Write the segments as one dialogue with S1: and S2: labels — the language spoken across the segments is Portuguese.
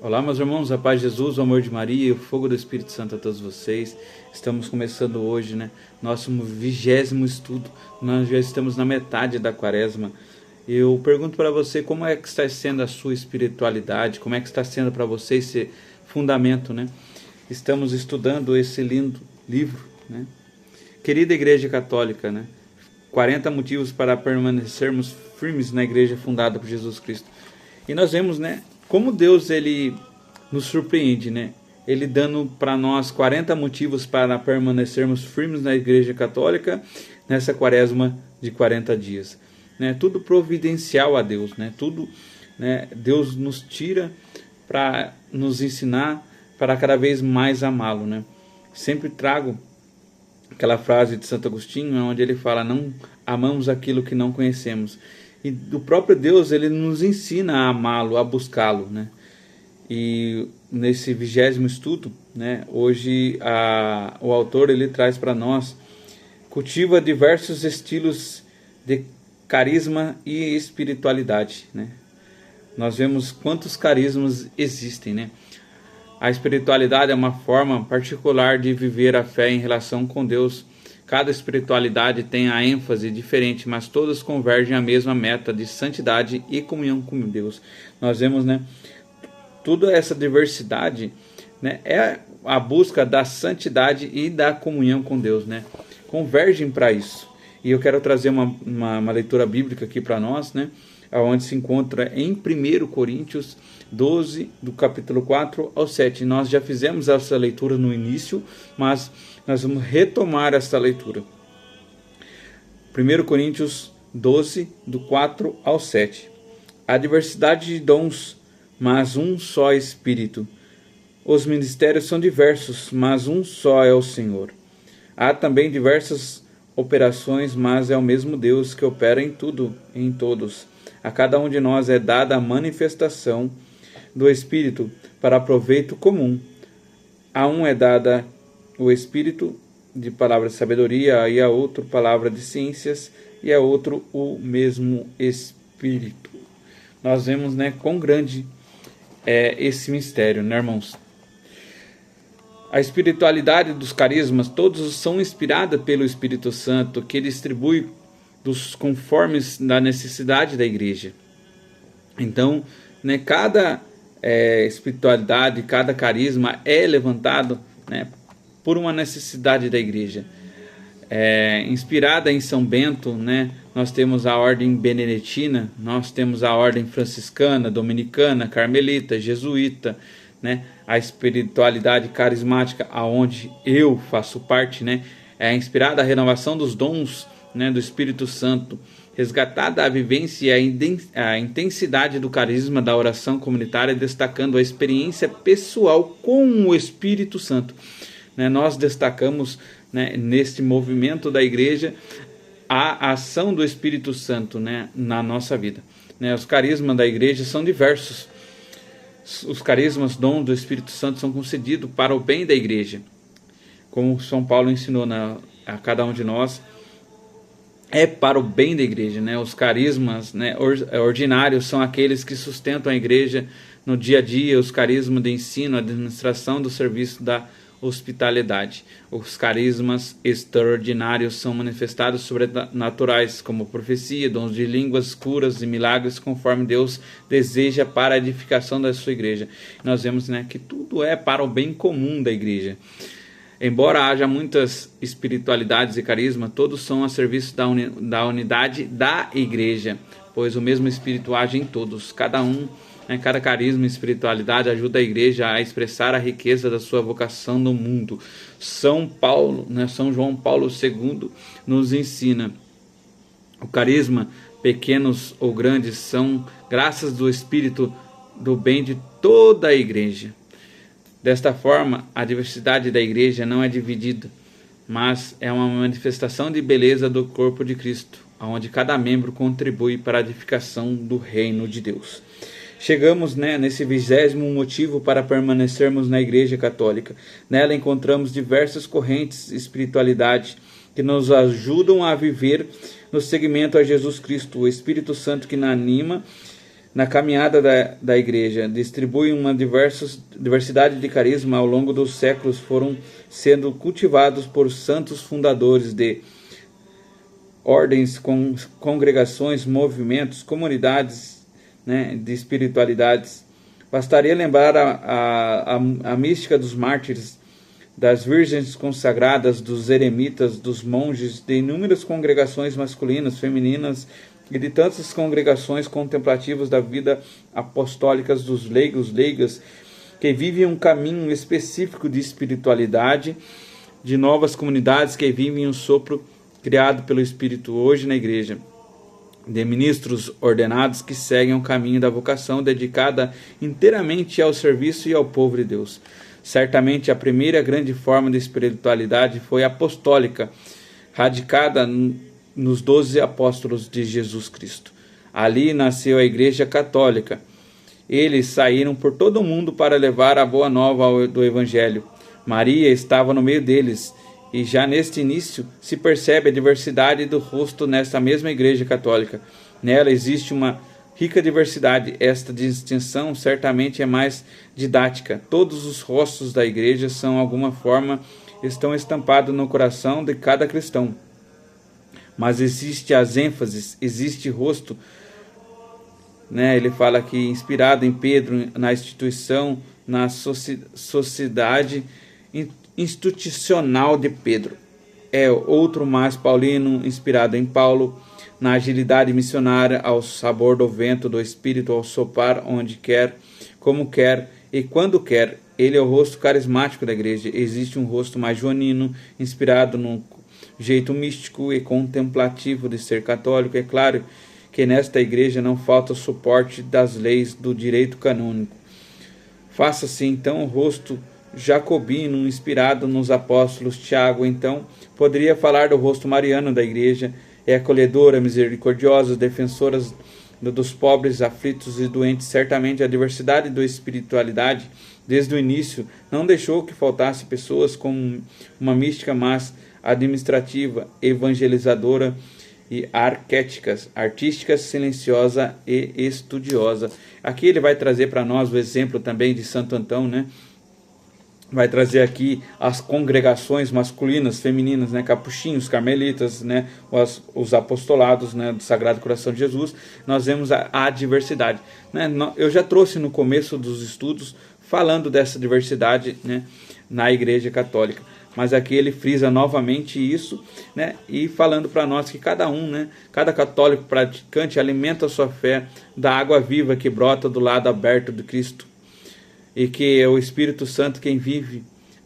S1: Olá, meus irmãos, a paz de Jesus, o amor de Maria e o fogo do Espírito Santo a todos vocês. Estamos começando hoje, nosso 20º estudo. Nós já estamos na metade da quaresma. Eu pergunto para você como é que está sendo a sua espiritualidade, como é que está sendo para você esse fundamento, Estamos estudando esse lindo livro, Querida Igreja Católica, 40 motivos para permanecermos firmes na igreja fundada por Jesus Cristo. E nós vemos, como Deus ele nos surpreende, Ele dando para nós 40 motivos para permanecermos firmes na Igreja Católica nessa quaresma de 40 dias. Tudo providencial a Deus, tudo, Deus nos tira para nos ensinar para cada vez mais amá-lo, Sempre trago aquela frase de Santo Agostinho, onde ele fala: não amamos aquilo que não conhecemos. E o próprio Deus, ele nos ensina a amá-lo, a buscá-lo, E nesse 20º estudo, hoje o autor ele traz para nós: cultiva diversos estilos de carisma e espiritualidade, Nós vemos quantos carismas existem, A espiritualidade é uma forma particular de viver a fé em relação com Deus. Cada espiritualidade tem a ênfase diferente, mas todas convergem à mesma meta de santidade e comunhão com Deus. Nós vemos, toda essa diversidade, é a busca da santidade e da comunhão com Deus, Convergem para isso. E eu quero trazer uma leitura bíblica aqui para nós, onde se encontra em 1 Coríntios 12, do capítulo 4 ao 7. Nós já fizemos essa leitura no início, mas nós vamos retomar essa leitura. 1 Coríntios 12, do 4 ao 7. Há diversidade de dons, mas um só Espírito. Os ministérios são diversos, mas um só é o Senhor. Há também diversas operações, mas é o mesmo Deus que opera em tudo, em todos. A cada um de nós é dada a manifestação do Espírito para proveito comum. A um é dada o Espírito de palavra de sabedoria, e a outro palavra de ciências, e a outro o mesmo Espírito. Nós vemos, quão grande é esse mistério, irmãos? A espiritualidade dos carismas, todos são inspirados pelo Espírito Santo, que distribui dos conformes da necessidade da igreja. Então, cada espiritualidade, cada carisma é levantado, por uma necessidade da igreja. Inspirada em São Bento, nós temos a ordem beneditina, nós temos a ordem franciscana, dominicana, carmelita, jesuíta, a espiritualidade carismática, aonde eu faço parte, é inspirada a renovação dos dons, do Espírito Santo, resgatada a vivência e a intensidade do carisma da oração comunitária, destacando a experiência pessoal com o Espírito Santo. Nós destacamos, neste movimento da igreja, a ação do Espírito Santo, na nossa vida. Os carismas da igreja são diversos. Os carismas, dons do Espírito Santo, são concedidos para o bem da igreja. Como São Paulo ensinou a cada um de nós, é para o bem da igreja. Os carismas ordinários são aqueles que sustentam a igreja no dia a dia. Os carismas de ensino, administração do serviço da hospitalidade. Os carismas extraordinários são manifestados sobrenaturais, como profecia, dons de línguas, curas e milagres, conforme Deus deseja para a edificação da sua igreja. Nós vemos, que tudo é para o bem comum da igreja. Embora haja muitas espiritualidades e carisma, todos são a serviço da unidade da igreja, pois o mesmo Espírito age em todos. Cada carisma e espiritualidade ajuda a igreja a expressar a riqueza da sua vocação no mundo. São João Paulo II nos ensina: o carisma, pequenos ou grandes, são graças do Espírito do bem de toda a igreja. Desta forma, a diversidade da igreja não é dividida, mas é uma manifestação de beleza do corpo de Cristo, onde cada membro contribui para a edificação do reino de Deus. Chegamos, nesse 20º motivo para permanecermos na Igreja Católica. Nela encontramos diversas correntes de espiritualidade que nos ajudam a viver no seguimento a Jesus Cristo, o Espírito Santo que nos anima na caminhada da igreja. Distribui uma diversidade de carisma ao longo dos séculos, foram sendo cultivados por santos fundadores de ordens, congregações, movimentos, comunidades, né, de espiritualidades. Bastaria lembrar a mística dos mártires, das virgens consagradas, dos eremitas, dos monges, de inúmeras congregações masculinas, femininas e de tantas congregações contemplativas da vida apostólica, dos leigos, leigas, que vivem um caminho específico de espiritualidade, de novas comunidades que vivem um sopro criado pelo Espírito hoje na igreja, de ministros ordenados que seguem o caminho da vocação dedicada inteiramente ao serviço e ao povo de Deus. Certamente a primeira grande forma de espiritualidade foi apostólica, radicada nos 12 apóstolos de Jesus Cristo. Ali nasceu a Igreja Católica. Eles saíram por todo o mundo para levar a boa nova do Evangelho. Maria estava no meio deles, e já neste início se percebe a diversidade do rosto nesta mesma Igreja Católica. Nela existe uma rica diversidade. Esta distinção certamente é mais didática. Todos os rostos da Igreja são, de alguma forma, estão estampados no coração de cada cristão. Mas existe as ênfases, existe rosto, né? Ele fala aqui, inspirado em Pedro, na instituição, na sociedade institucional de Pedro. É outro mais paulino, inspirado em Paulo, na agilidade missionária, ao sabor do vento do Espírito, ao soprar onde quer, como quer e quando quer. Ele é o rosto carismático da igreja. Existe um rosto mais joanino, inspirado num jeito místico e contemplativo de ser católico. É claro que nesta igreja não falta o suporte das leis do direito canônico. Faça-se então o rosto jacobino, inspirado nos apóstolos. Tiago então poderia falar do rosto mariano da igreja. É acolhedora, misericordiosa, defensora dos pobres, aflitos e doentes. Certamente a diversidade da espiritualidade desde o início não deixou que faltasse pessoas com uma mística, mas administrativa, evangelizadora e artística, silenciosa e estudiosa. Aqui ele vai trazer para nós o exemplo também de Santo Antão, né? Vai trazer aqui as congregações masculinas, femininas, né, capuchinhos, carmelitas, né, os apostolados, né, do Sagrado Coração de Jesus. Nós vemos a diversidade, né? Eu já trouxe no começo dos estudos falando dessa diversidade, né, na Igreja Católica, mas aqui ele frisa novamente isso, né, e falando para nós que cada um, né, cada católico praticante alimenta a sua fé da água viva que brota do lado aberto de Cristo, e que é o Espírito Santo quem vive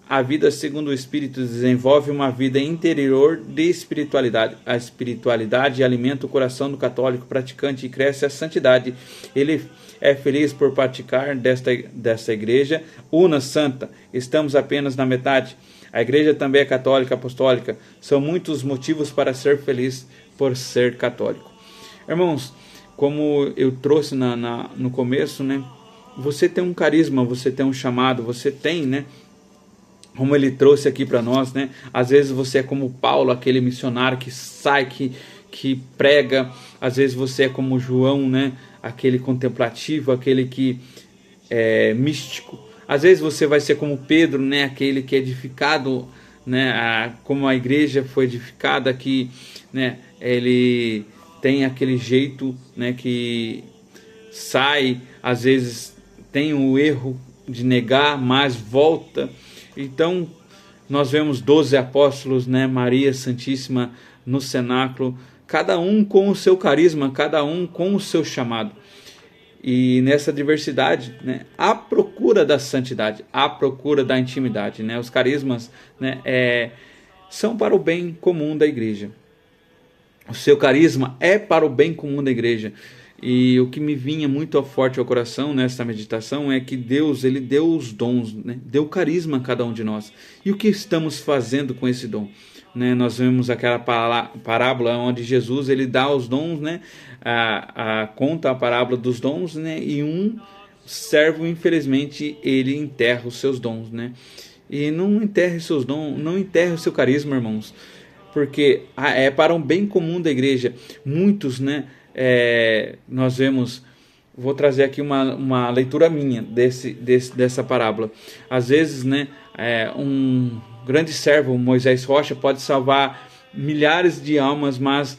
S1: a vida segundo o Espírito, desenvolve uma vida interior de espiritualidade. A espiritualidade alimenta o coração do católico praticante e cresce a santidade. Ele é feliz por praticar desta igreja una santa. Estamos apenas na metade. A igreja também é católica, apostólica. São muitos motivos para ser feliz por ser católico. Irmãos, como eu trouxe no começo, né? Você tem um carisma, você tem um chamado, você tem, né? Como ele trouxe aqui para nós, né? Às vezes você é como Paulo, aquele missionário que sai, que prega. Às vezes você é como João, né? Aquele contemplativo, aquele que é místico. Às vezes você vai ser como Pedro, né? Aquele que é edificado, né? Como a igreja foi edificada, que, né? Ele tem aquele jeito, né? Que sai, às vezes tem o erro de negar, mas volta. Então, nós vemos 12 apóstolos, né? Maria Santíssima no cenáculo, cada um com o seu carisma, cada um com o seu chamado. E nessa diversidade, né? À procura da santidade, à procura da intimidade, né? Os carismas, né? São para o bem comum da igreja. O seu carisma é para o bem comum da igreja. E o que me vinha muito forte ao coração nessa meditação é que Deus, ele deu os dons, né? Deu carisma a cada um de nós. E o que estamos fazendo com esse dom? Né? Nós vemos aquela parábola onde Jesus ele dá os dons, né? Conta a parábola dos dons, né? E um servo, infelizmente, ele enterra os seus dons, né? E não enterre seus dons, não enterre o seu carisma, irmãos, porque é para um bem comum da igreja. Muitos, né? Nós vemos vou trazer aqui uma leitura minha dessa parábola. Às vezes, né, um grande servo, Moisés Rocha, pode salvar milhares de almas, mas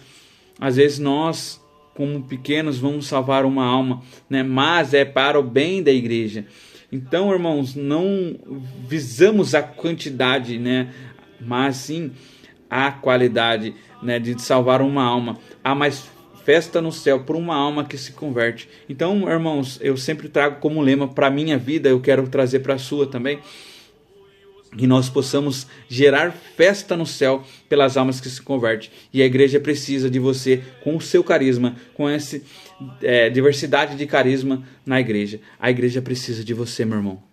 S1: às vezes nós, como pequenos, vamos salvar uma alma, né? Mas é para o bem da igreja. Então, irmãos, não visamos a quantidade, né? Mas sim a qualidade, né? De salvar uma alma. Há mais festa no céu por uma alma que se converte. Então, irmãos, eu sempre trago como lema para a minha vida, eu quero trazer para a sua também, que nós possamos gerar festa no céu pelas almas que se convertem. E a igreja precisa de você com o seu carisma, com essa diversidade de carisma na igreja. A igreja precisa de você, meu irmão.